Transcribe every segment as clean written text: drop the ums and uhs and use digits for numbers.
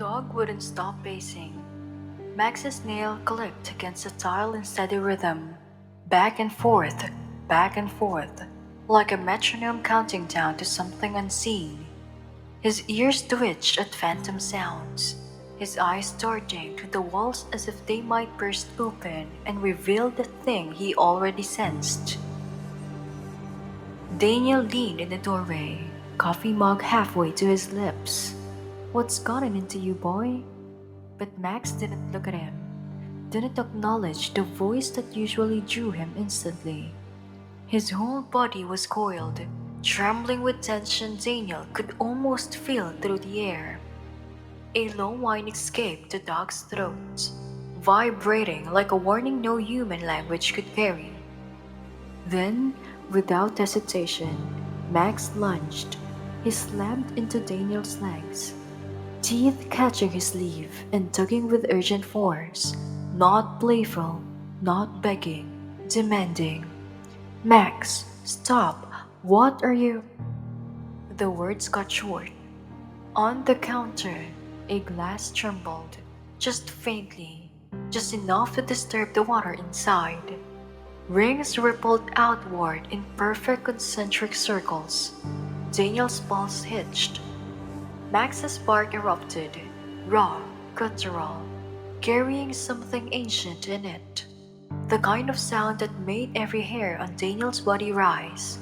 dog wouldn't stop pacing. Max's nail clicked against the tile in steady rhythm, back back and forth, like a metronome counting down to something unseen. His ears twitched at phantom sounds, his eyes darting to the walls as if they might burst open and reveal the thing he already sensed. Daniel leaned in the doorway, coffee mug halfway to his lips. "What's gotten into you, boy?" But Max didn't look at him, didn't acknowledge the voice that usually drew him instantly. His whole body was coiled, trembling with tension Daniel could almost feel through the air. A low whine escaped the dog's throat, vibrating like a warning no human language could carry. Then, without hesitation, Max lunged. He slammed into Daniel's legs, teeth catching his sleeve and tugging with urgent force, not playful, not begging, demanding. "Max, stop! What are you—" The words got short. On the counter, a glass trembled, just faintly, just enough to disturb the water inside. Rings rippled outward in perfect concentric circles. Daniel's pulse hitched. Max's bark erupted, raw, guttural, carrying something ancient in it. The kind of sound that made every hair on Daniel's body rise.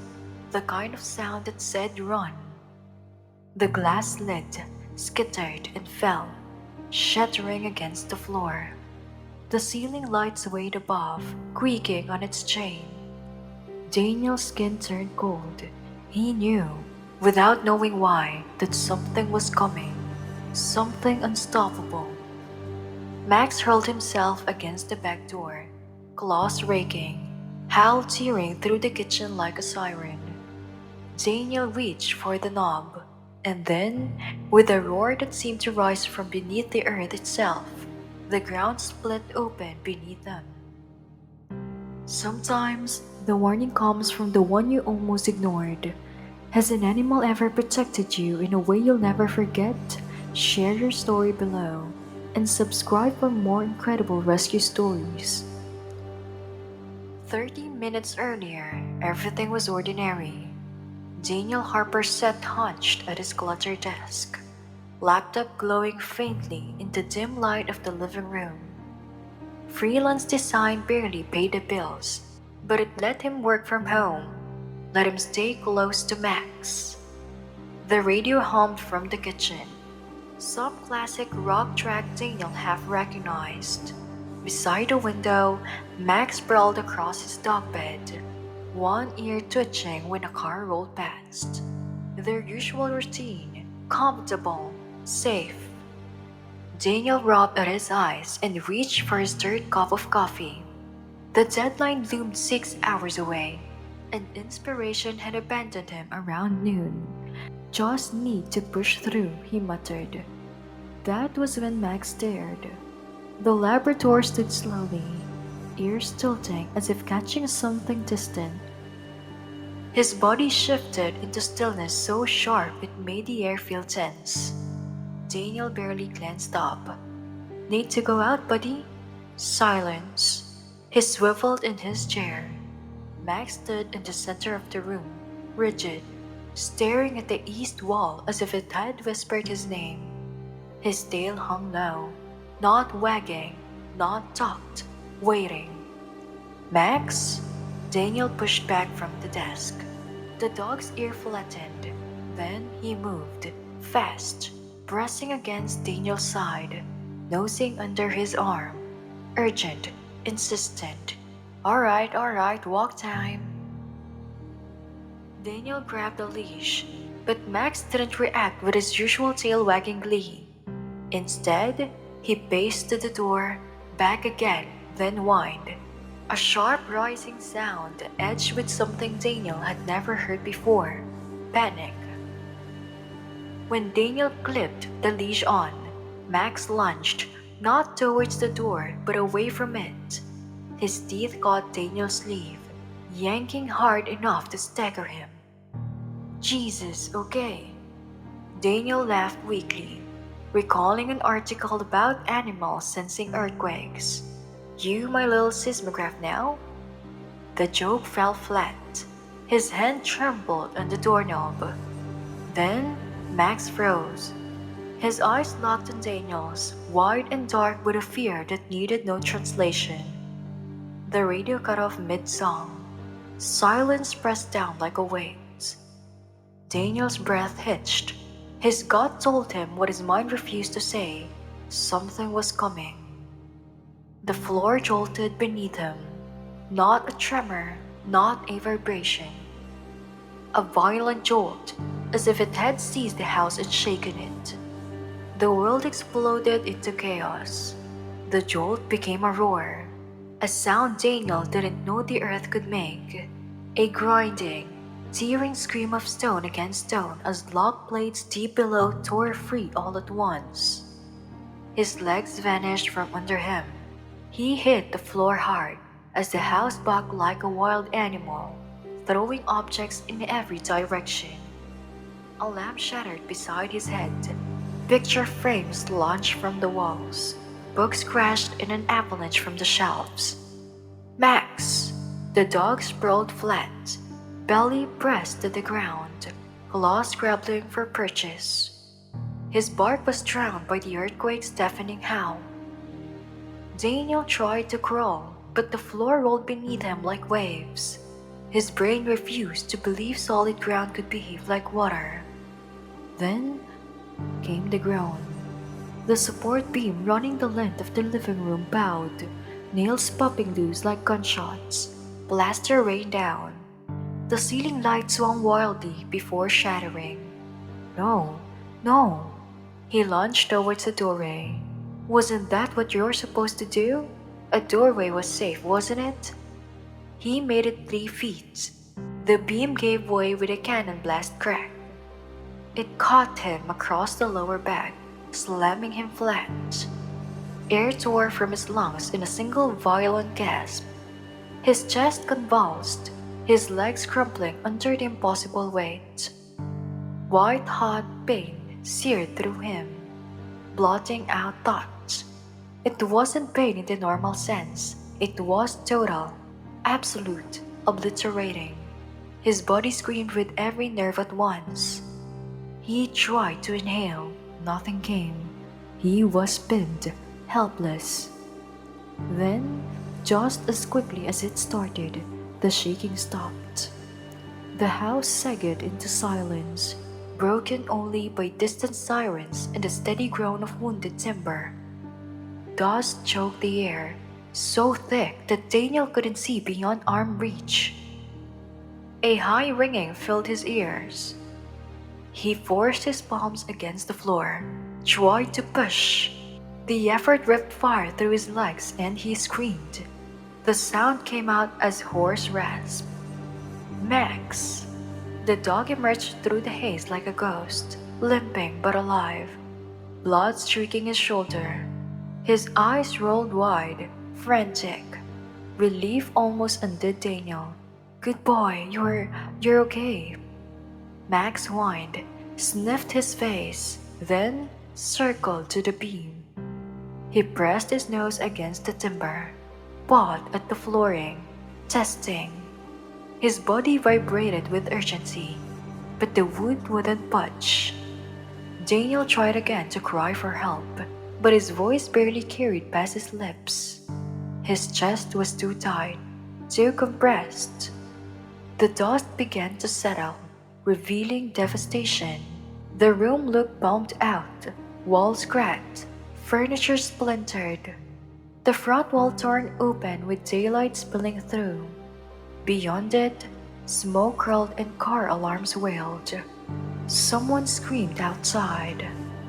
The kind of sound that said run. The glass lid skittered and fell, shattering against the floor. The ceiling light swayed above, creaking on its chain. Daniel's skin turned cold. He knew, without knowing why, that something was coming. Something unstoppable. Max hurled himself against the back door, claws raking, Hal tearing through the kitchen like a siren. Daniel reached for the knob, and then, with a roar that seemed to rise from beneath the earth itself, the ground split open beneath them. Sometimes, the warning comes from the one you almost ignored. Has an animal ever protected you in a way you'll never forget? Share your story below, and subscribe for more incredible rescue stories. 30 minutes earlier, everything was ordinary. Daniel Harper sat hunched at his cluttered desk, laptop glowing faintly in the dim light of the living room. Freelance design barely paid the bills, but it let him work from home, let him stay close to Max. The radio hummed from the kitchen, some classic rock track Daniel half recognized. Beside the window, Max sprawled across his dog bed, one ear twitching when a car rolled past. Their usual routine, comfortable, safe. Daniel rubbed at his eyes and reached for his third cup of coffee. The deadline loomed 6 hours away, and inspiration had abandoned him around noon. "Just need to push through," he muttered. That was when Max stared. The Labrador stood slowly, ears tilting as if catching something distant. His body shifted into stillness so sharp it made the air feel tense. Daniel barely glanced up. "Need to go out, buddy?" Silence. He swiveled in his chair. Max stood in the center of the room, rigid, staring at the east wall as if it had whispered his name. His tail hung low, not wagging, not tucked, waiting. "Max?" Daniel pushed back from the desk. The dog's ear flattened. Then he moved, fast, pressing against Daniel's side, nosing under his arm. Urgent, insistent. All right, walk time." Daniel grabbed the leash, but Max didn't react with his usual tail-wagging glee. Instead, he paced to the door, back again, then whined. A sharp rising sound edged with something Daniel had never heard before: panic. When Daniel clipped the leash on, Max lunged, not towards the door but away from it. His teeth caught Daniel's sleeve, yanking hard enough to stagger him. "Jesus, okay." Daniel laughed weakly. recalling an article about animals sensing earthquakes. You my little seismograph now? The joke fell flat. His hand trembled on the doorknob. Then Max froze. His eyes locked on Daniel's, wide and dark with a fear that needed no translation. The radio cut off mid-song. Silence pressed down like a weight. Daniel's breath hitched. His gut told him what his mind refused to say. Something was coming. The floor jolted beneath him. Not a tremor, not a vibration. A violent jolt, as if it had seized the house and shaken it. The world exploded into chaos. The jolt became a roar, a sound Daniel didn't know the earth could make. A grinding, tearing scream of stone against stone as lock plates deep below tore free all at once. His legs vanished from under him. He hit the floor hard as the house bucked like a wild animal, throwing objects in every direction. A lamp shattered beside his head. Picture frames launched from the walls. Books crashed in an avalanche from the shelves. Max! The dog sprawled flat, belly pressed to the ground, claws scrabbling for purchase. His bark was drowned by the earthquake's deafening howl. Daniel tried to crawl, but the floor rolled beneath him like waves. His brain refused to believe solid ground could behave like water. Then came the groan. The support beam running the length of the living room bowed, nails popping loose like gunshots. Plaster rained down. The ceiling light swung wildly before shattering. No, no. He lunged towards the doorway. Wasn't that what you're supposed to do? A doorway was safe, wasn't it? He made it 3 feet. The beam gave way with a cannon blast crack. It caught him across the lower back, slamming him flat. Air tore from his lungs in a single violent gasp. His chest convulsed, his legs crumpling under the impossible weight. White-hot pain seared through him, blotting out thoughts. It wasn't pain in the normal sense. It was total, absolute, obliterating. His body screamed with every nerve at once. He tried to inhale. Nothing came. He was pinned, helpless. Then, just as quickly as it started, the shaking stopped. The house sagged into silence, broken only by distant sirens and the steady groan of wounded timber. Dust choked the air, so thick that Daniel couldn't see beyond arm reach. A high ringing filled his ears. He forced his palms against the floor, tried to push. The effort ripped fire through his legs and he screamed. The sound came out as hoarse rasp. Max! The dog emerged through the haze like a ghost, limping but alive, blood streaking his shoulder. His eyes rolled wide, frantic. Relief almost undid Daniel. Good boy, you're okay. Max whined, sniffed his face, then circled to the beam. He pressed his nose against the timber, pawed at the flooring, testing. His body vibrated with urgency, but the wood wouldn't budge. Daniel tried again to cry for help, but his voice barely carried past his lips. His chest was too tight, too compressed. The dust began to settle, revealing devastation. The room looked bombed out, walls cracked, furniture splintered. The front wall torn open with daylight spilling through. Beyond it, smoke curled and car alarms wailed. Someone screamed outside.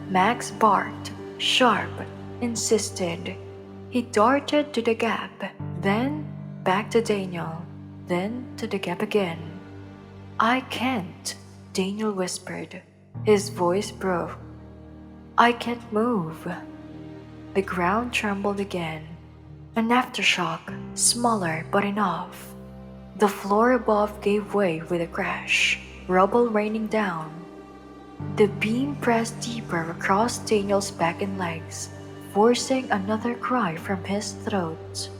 Max barked, sharp, insisted. He darted to the gap, then back to Daniel, then to the gap again. I can't, Daniel whispered. His voice broke. I can't move. The ground trembled again. An aftershock, smaller but enough. The floor above gave way with a crash, rubble raining down. The beam pressed deeper across Daniel's back and legs, forcing another cry from his throat.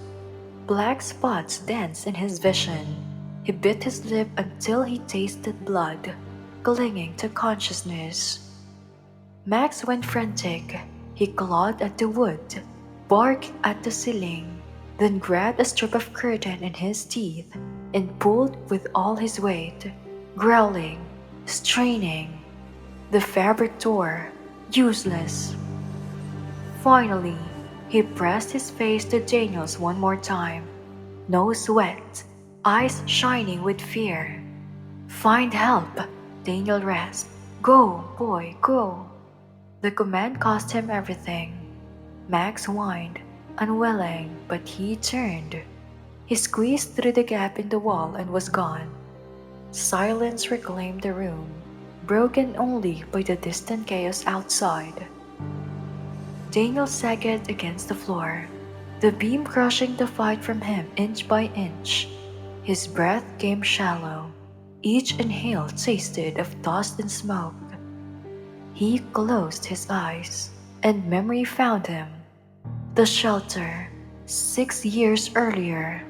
Black spots danced in his vision. He bit his lip until he tasted blood, clinging to consciousness. Max went frantic. He clawed at the wood, barked at the ceiling, then grabbed a strip of curtain in his teeth and pulled with all his weight, growling, straining. The fabric tore, useless. Finally, he pressed his face to Daniel's one more time, nose wet, eyes shining with fear. "Find help," Daniel rasped. "Go, boy, go." The command cost him everything. Max whined, unwilling, but he turned. He squeezed through the gap in the wall and was gone. Silence reclaimed the room, broken only by the distant chaos outside. Daniel sagged against the floor, the beam crushing the fight from him inch by inch. His breath came shallow. Each inhale tasted of dust and smoke. He closed his eyes, and memory found him. The shelter, 6 years earlier.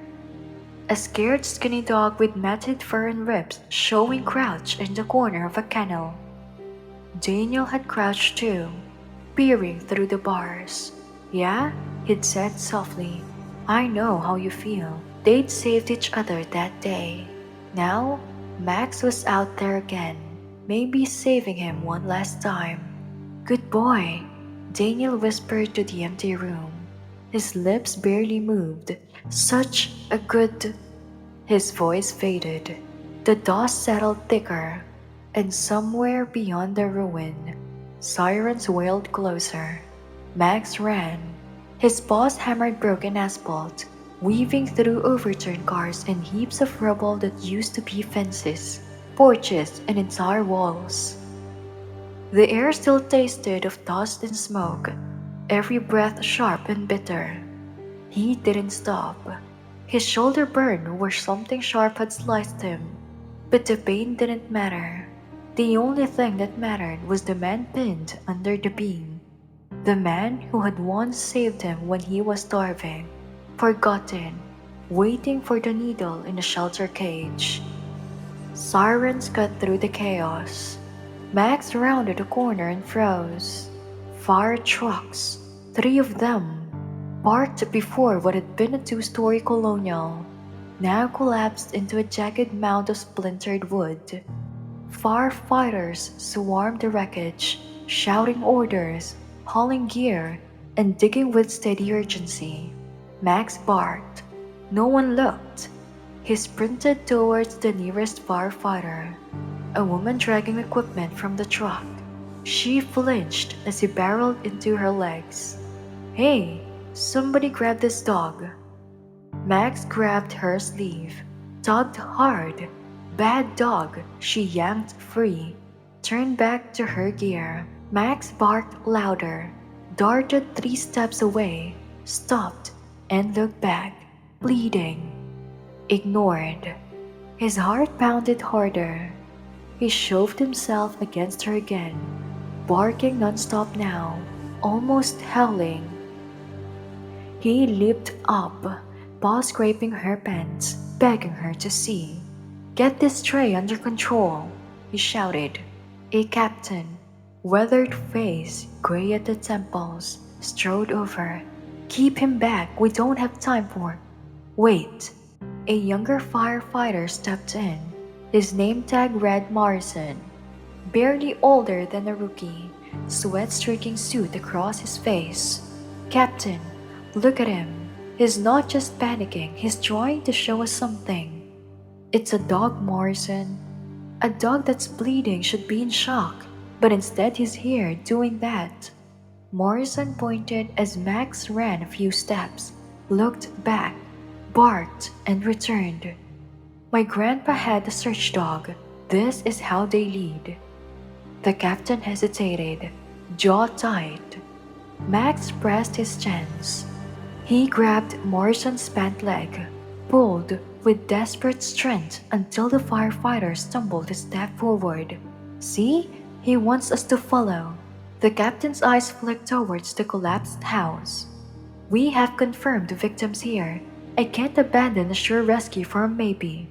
A scared skinny dog with matted fur and ribs showing crouched in the corner of a kennel. Daniel had crouched too, peering through the bars. "Yeah?" he'd said softly. "I know how you feel." They'd saved each other that day. Now, Max was out there again, maybe saving him one last time. "Good boy," Daniel whispered to the empty room. His lips barely moved. "Such a good—" His voice faded. The dust settled thicker, and somewhere beyond the ruin, sirens wailed closer. Max ran. His paws hammered broken asphalt, weaving through overturned cars and heaps of rubble that used to be fences, porches, and entire walls. The air still tasted of dust and smoke, every breath sharp and bitter. He didn't stop. His shoulder burned where something sharp had sliced him, but the pain didn't matter. The only thing that mattered was the man pinned under the beam, the man who had once saved him when he was starving, forgotten, waiting for the needle in the shelter cage. Sirens cut through the chaos. Max rounded a corner and froze. Fire trucks, 3 of them, parked before what had been a 2-story colonial, now collapsed into a jagged mound of splintered wood. Firefighters swarmed the wreckage, shouting orders, hauling gear, and digging with steady urgency. Max barked. No one looked. He sprinted towards the nearest firefighter, a woman dragging equipment from the truck. She flinched as he barreled into her legs. "Hey, somebody grab this dog." Max grabbed her sleeve, tugged hard. "Bad dog," she yanked free, turned back to her gear. Max barked louder, darted 3 steps away, stopped, and looked back, bleeding. Ignored. His heart pounded harder. He shoved himself against her again, barking nonstop now, almost howling. He leaped up, paw scraping her pants, begging her to see. "Get this tray under control," he shouted. A captain, weathered face, gray at the temples, strode over. "Keep him back, we don't have time for—" "Wait." A younger firefighter stepped in. His name tag read Morrison. Barely older than a rookie, sweat-streaking suit across his face. "Captain, look at him. He's not just panicking, he's trying to show us something." "It's a dog, Morrison. A dog that's bleeding should be in shock, but instead he's here doing that." Morrison pointed as Max ran a few steps, looked back, barked, and returned. "My grandpa had a search dog. This is how they lead." The captain hesitated, jaw tight. Max pressed his chins. He grabbed Morrison's pant leg, pulled with desperate strength until the firefighter stumbled a step forward. "See? He wants us to follow. The captain's eyes flicked towards the collapsed house. We have confirmed the victims here. I can't abandon a sure rescue for a maybe.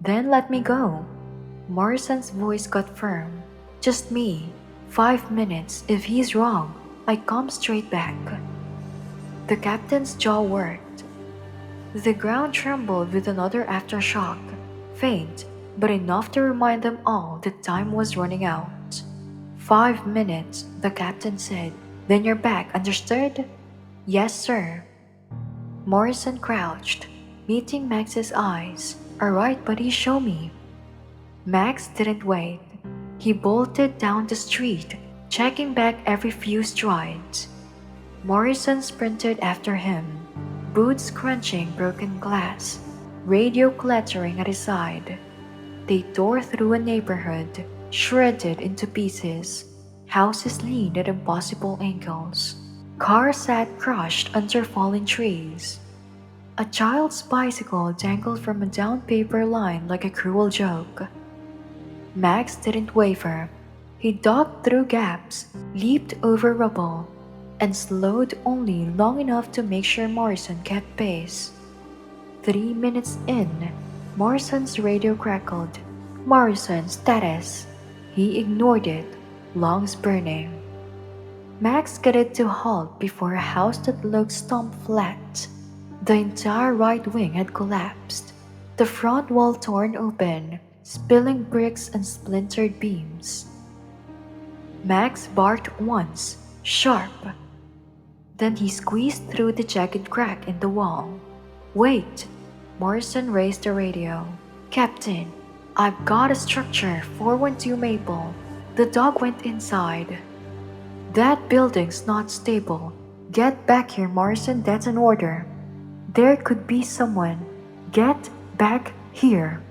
Then let me go. Morrison's voice got firm. Just me. 5 minutes. If he's wrong, I come straight back. The captain's jaw worked. The ground trembled with another aftershock. Faint, but enough to remind them all that time was running out. 5 minutes, the captain said. Then you're back, understood? Yes, sir. Morrison crouched, meeting Max's eyes. Alright, buddy, show me. Max didn't wait. He bolted down the street, checking back every few strides. Morrison sprinted after him, boots crunching broken glass, radio clattering at his side. They tore through a neighborhood, shredded into pieces. Houses leaned at impossible angles. Cars sat crushed under fallen trees. A child's bicycle dangled from a down paper line like a cruel joke. Max didn't waver. He ducked through gaps, leaped over rubble, and slowed only long enough to make sure Morrison kept pace. 3 minutes in, Morrison's radio crackled. Morrison, status. He ignored it, lungs burning. Max skidded to a halt before a house that looked stumped flat. The entire right wing had collapsed, the front wall torn open, spilling bricks and splintered beams. Max barked once, sharp. Then he squeezed through the jagged crack in the wall. Wait! Morrison raised the radio. Captain, I've got a structure, 412 Maple. The dog went inside. That building's not stable. Get back here, Morrison, that's an order. There could be someone. Get back here.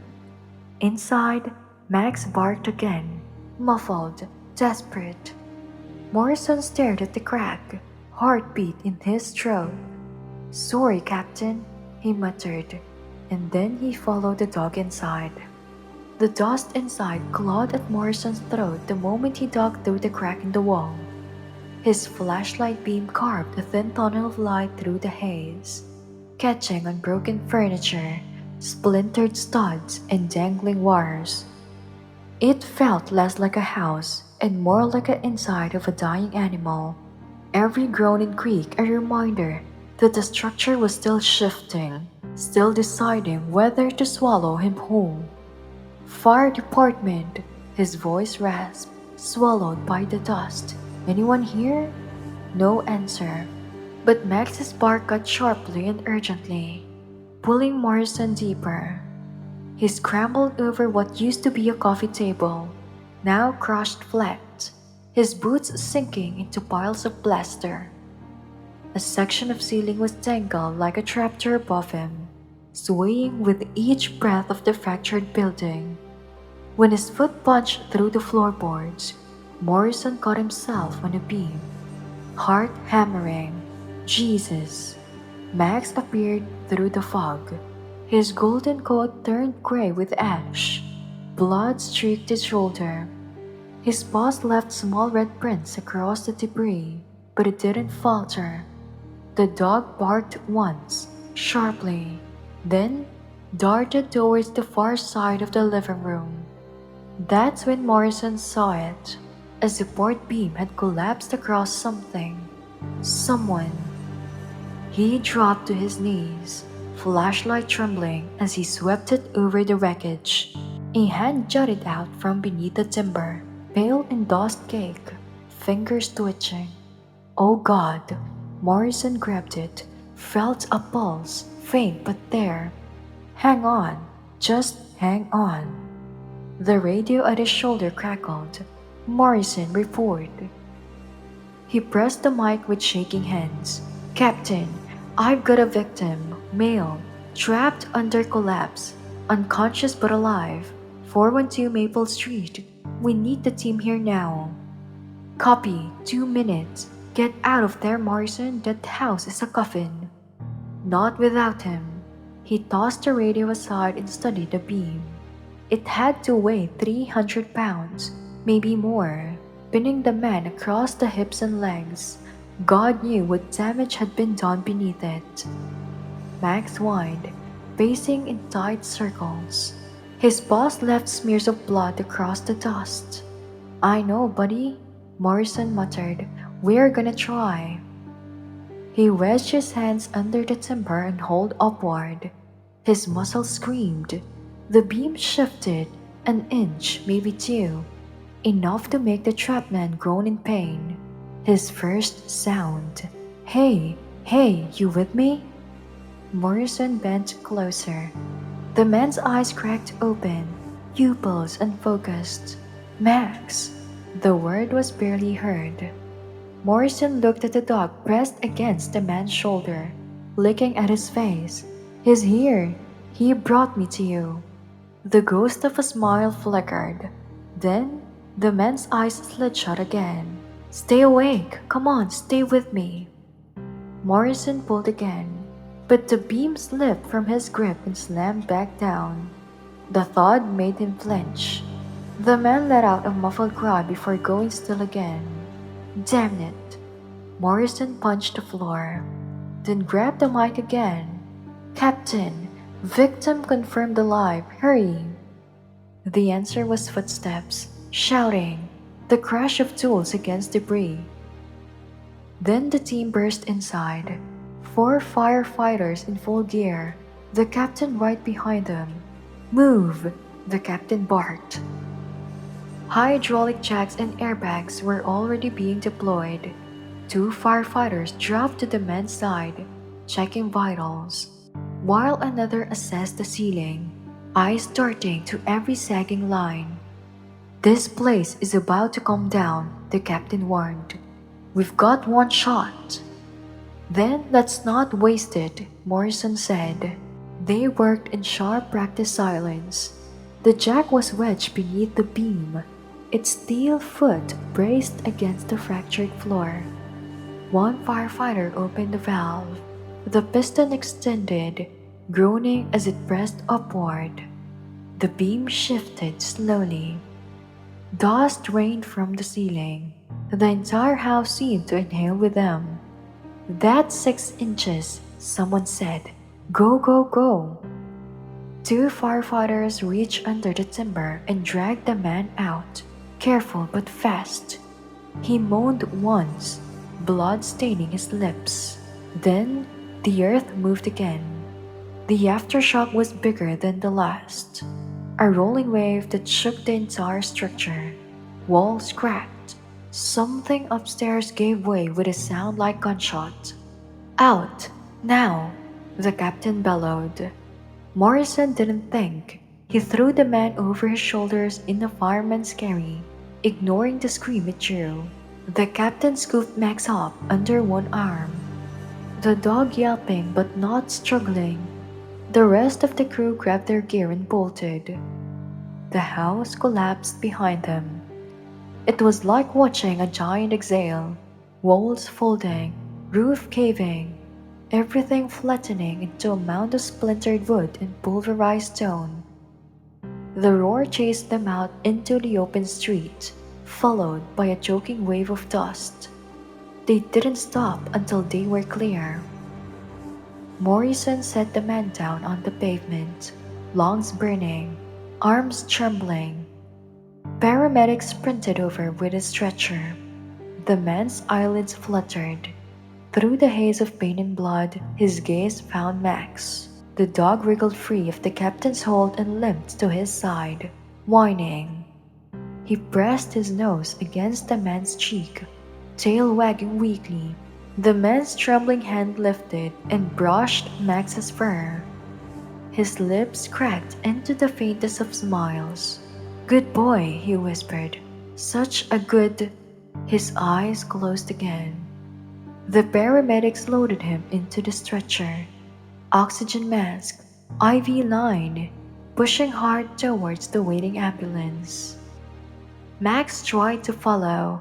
Inside, Max barked again, muffled, desperate. Morrison stared at the crack, heartbeat in his throat. Sorry, Captain, he muttered, and then he followed the dog inside. The dust inside clawed at Morrison's throat the moment he dug through the crack in the wall. His flashlight beam carved a thin tunnel of light through the haze, catching on broken furniture, splintered studs, and dangling wires. It felt less like a house and more like the inside of a dying animal. Every groan and creak a reminder that the structure was still shifting, still deciding whether to swallow him whole. Fire department, his voice rasped, swallowed by the dust. Anyone here? No answer. But Max's bark cut sharply and urgently, pulling Morrison deeper. He scrambled over what used to be a coffee table, now crushed flat, his boots sinking into piles of plaster. A section of ceiling was tangled like a trapdoor above him, swaying with each breath of the fractured building. When his foot punched through the floorboards, Morrison caught himself on a beam, heart hammering. Jesus! Max appeared through the fog. His golden coat turned gray with ash. Blood streaked his shoulder. His paws left small red prints across the debris, but it didn't falter. The dog barked once, sharply, then darted towards the far side of the living room. That's when Morrison saw it. A support beam had collapsed across something. Someone. He dropped to his knees, flashlight trembling as he swept it over the wreckage. A hand jutted out from beneath the timber, pale and dust-caked, fingers twitching. Oh God! Morrison grabbed it, felt a pulse, faint but there. Hang on, just hang on. The radio at his shoulder crackled. Morrison reported. He pressed the mic with shaking hands. Captain, I've got a victim, male, trapped under collapse, unconscious but alive. 412 Maple Street. We need the team here now. Copy, 2 minutes. Get out of there, Morrison. That house is a coffin. Not without him. He tossed the radio aside and studied the beam. It had to weigh 300 pounds. maybe more, pinning the man across the hips and legs. God knew what damage had been done beneath it. Max whined, pacing in tight circles. His paws left smears of blood across the dust. I know, buddy, Morrison muttered. We're gonna try. He wedged his hands under the timber and hauled upward. His muscles screamed. The beam shifted an inch, maybe two, enough to make the trapped man groan in pain. His first sound. Hey, hey, you with me? Morrison bent closer. The man's eyes cracked open, pupils unfocused. Max! The word was barely heard. Morrison looked at the dog pressed against the man's shoulder, licking at his face. He's here. He brought me to you. The ghost of a smile flickered. Then, the man's eyes slid shut again. Stay awake. Come on, stay with me. Morrison pulled again, but the beam slipped from his grip and slammed back down. The thud made him flinch. The man let out a muffled cry before going still again. Damn it. Morrison punched the floor, then grabbed the mic again. Captain, victim confirmed alive, hurry. The answer was footsteps, shouting, the crash of tools against debris. Then the team burst inside. 4 firefighters in full gear, the captain right behind them. Move, the captain barked. Hydraulic jacks and airbags were already being deployed. 2 firefighters dropped to the man's side, checking vitals, while another assessed the ceiling, eyes darting to every sagging line. This place is about to come down, the captain warned. We've got 1 shot. Then let's not waste it, Morrison said. They worked in sharp practice silence. The jack was wedged beneath the beam, its steel foot braced against the fractured floor. 1 firefighter opened the valve. The piston extended, groaning as it pressed upward. The beam shifted slowly. Dust rained from the ceiling. The entire house seemed to inhale with them. That's 6 inches, someone said. Go, go, go. 2 firefighters reached under the timber and dragged the man out, careful but fast. He moaned once, blood staining his lips. Then, the earth moved again. The aftershock was bigger than the last. A rolling wave that shook the entire structure. Walls cracked. Something upstairs gave way with a sound like gunshot. Out! Now! The captain bellowed. Morrison didn't think. He threw the man over his shoulders in the fireman's carry, ignoring the scream it drew. The captain scooped Max up under one arm, the dog yelping but not struggling. The rest of the crew grabbed their gear and bolted. The house collapsed behind them. It was like watching a giant exhale, walls folding, roof caving, everything flattening into a mound of splintered wood and pulverized stone. The roar chased them out into the open street, followed by a choking wave of dust. They didn't stop until they were clear. Morrison set the man down on the pavement, lungs burning, arms trembling. Paramedics sprinted over with a stretcher. The man's eyelids fluttered. Through the haze of pain and blood, his gaze found Max. The dog wriggled free of the captain's hold and limped to his side, whining. He pressed his nose against the man's cheek, tail wagging weakly. The man's trembling hand lifted and brushed Max's fur. His lips cracked into the faintest of smiles. Good boy, he whispered. Such a good... His eyes closed again. The paramedics loaded him into the stretcher. Oxygen mask, IV line, pushing hard towards the waiting ambulance. Max tried to follow,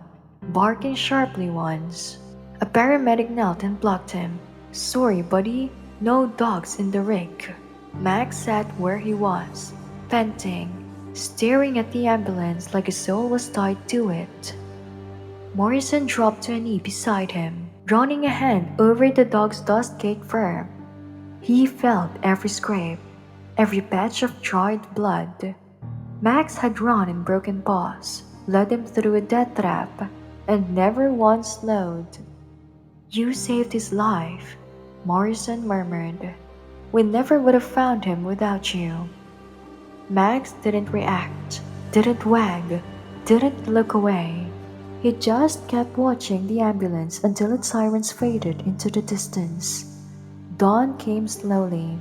barking sharply once. A paramedic knelt and blocked him. Sorry, buddy, no dogs in the rig. Max sat where he was, panting. staring at the ambulance like his soul was tied to it. Morrison dropped to a knee beside him, running a hand over the dog's dust-caked fur. He felt every scrape, every patch of dried blood. Max had run in broken paws, led him through a death trap, and never once slowed. "You saved his life," Morrison murmured. "We never would have found him without you." Max didn't react, didn't wag, didn't look away. He just kept watching the ambulance until its sirens faded into the distance. Dawn came slowly.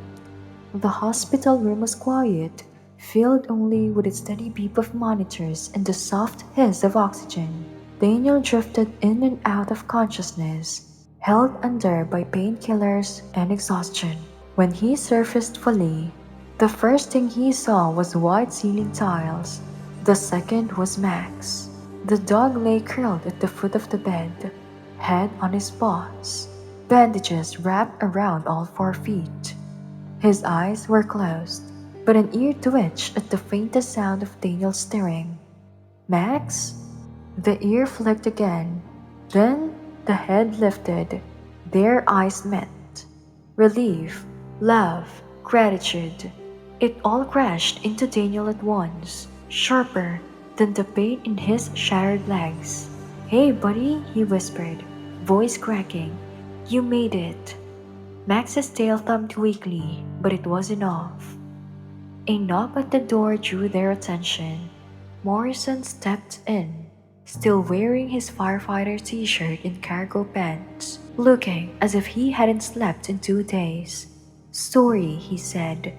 The hospital room was quiet, filled only with the steady beep of monitors and the soft hiss of oxygen. Daniel drifted in and out of consciousness, held under by painkillers and exhaustion. When he surfaced fully, the first thing he saw was white ceiling tiles. The second was Max. The dog lay curled at the foot of the bed, head on his paws, bandages wrapped around all 4 feet. His eyes were closed, but an ear twitched at the faintest sound of Daniel stirring. "Max?" The ear flicked again. Then the head lifted. Their eyes met. Relief, love, gratitude. It all crashed into Daniel at once, sharper than the pain in his shattered legs. "Hey, buddy," he whispered, voice cracking. "You made it." Max's tail thumped weakly, but it was enough. A knock at the door drew their attention. Morrison stepped in, still wearing his firefighter t-shirt and cargo pants, looking as if he hadn't slept in 2 days. "Sorry," he said.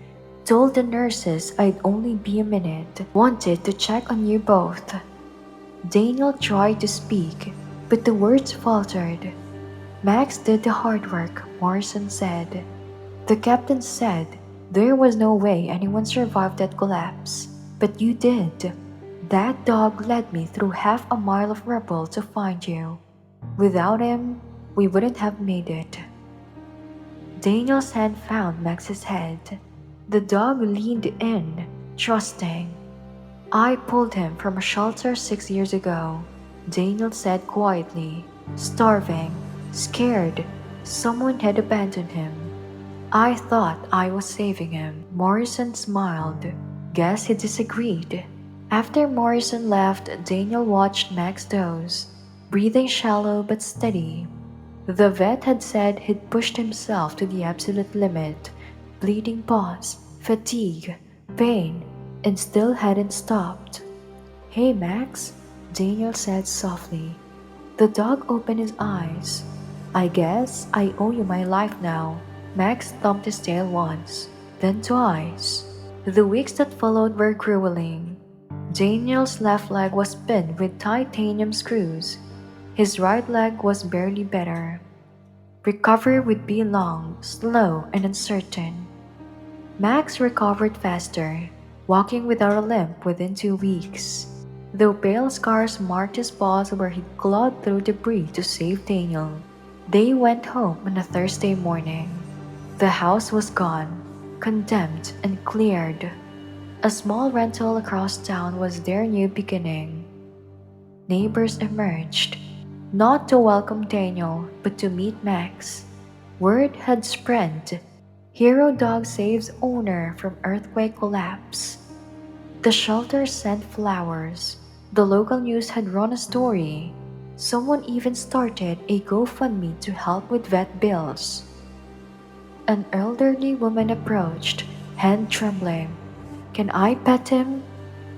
"Told the nurses I'd only be a minute. Wanted to check on you both." Daniel tried to speak, but the words faltered. "Max did the hard work," Morrison said. "The captain said there was no way anyone survived that collapse, but you did. That dog led me through half a mile of rubble to find you. Without him, we wouldn't have made it." Daniel's hand found Max's head. The dog leaned in, trusting. "I pulled him from a shelter 6 years ago," Daniel said quietly. "Starving, scared, someone had abandoned him. I thought I was saving him." Morrison smiled. Guess he disagreed. After Morrison left, Daniel watched Max doze, breathing shallow but steady. The vet had said he'd pushed himself to the absolute limit, bleeding paws, fatigue, pain, and still hadn't stopped. "Hey, Max," Daniel said softly. The dog opened his eyes. "I guess I owe you my life now." Max thumped his tail once, then twice. The weeks that followed were grueling. Daniel's left leg was pinned with titanium screws. His right leg was barely better. Recovery would be long, slow, and uncertain. Max recovered faster, walking without a limp within 2 weeks. Though pale scars marked his paws where he'd clawed through debris to save Daniel. They went home on a Thursday morning. The house was gone, condemned and cleared. A small rental across town was their new beginning. Neighbors emerged, not to welcome Daniel, but to meet Max. Word had spread. Hero dog saves owner from earthquake collapse. The shelter sent flowers. The local news had run a story. Someone even started a GoFundMe to help with vet bills. An elderly woman approached, hand trembling. "Can I pet him?"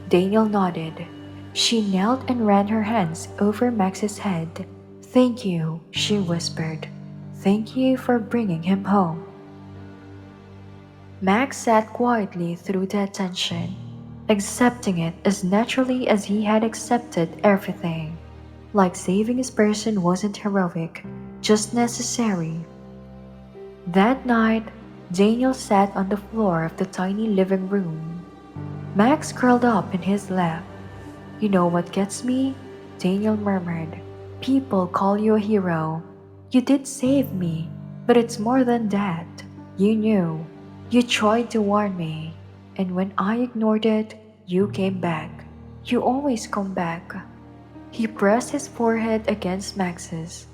Daniel nodded. She knelt and ran her hands over Max's head. "Thank you," she whispered. "Thank you for bringing him home." Max sat quietly through the attention, accepting it as naturally as he had accepted everything. Like saving his person wasn't heroic, just necessary. That night, Daniel sat on the floor of the tiny living room. Max curled up in his lap. "You know what gets me?" Daniel murmured. "People call you a hero. You did save me, but it's more than that. You knew. You tried to warn me. And when I ignored it, You came back. You always come back. He pressed his forehead against Max's.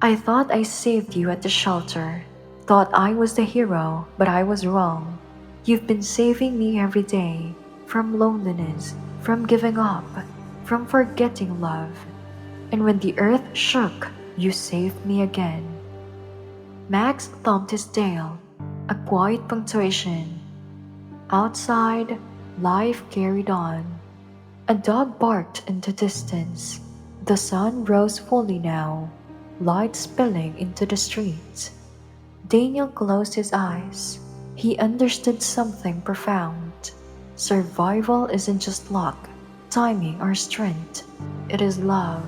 I thought I saved you at the shelter. Thought I was the hero, but I was wrong. You've been saving me every day. From loneliness, from giving up, from forgetting love. And when the earth shook, you saved me again. Max thumped his tail, a quiet punctuation. Outside, life carried on. A dog barked in the distance. The sun rose fully now, light spilling into the streets. Daniel closed his eyes. He understood something profound. Survival isn't just luck, timing, or strength. It is love.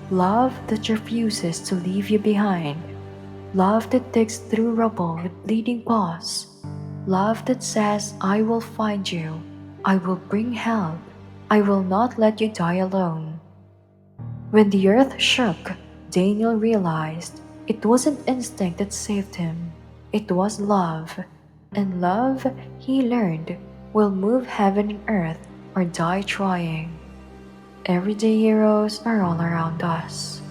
Love that refuses to leave you behind. Love that digs through rubble with bleeding paws. Love that says, I will find you. I will bring help. I will not let you die alone. When the earth shook, Daniel realized it wasn't instinct that saved him. It was love. And love, he learned, will move heaven and earth or die trying. Everyday heroes are all around us.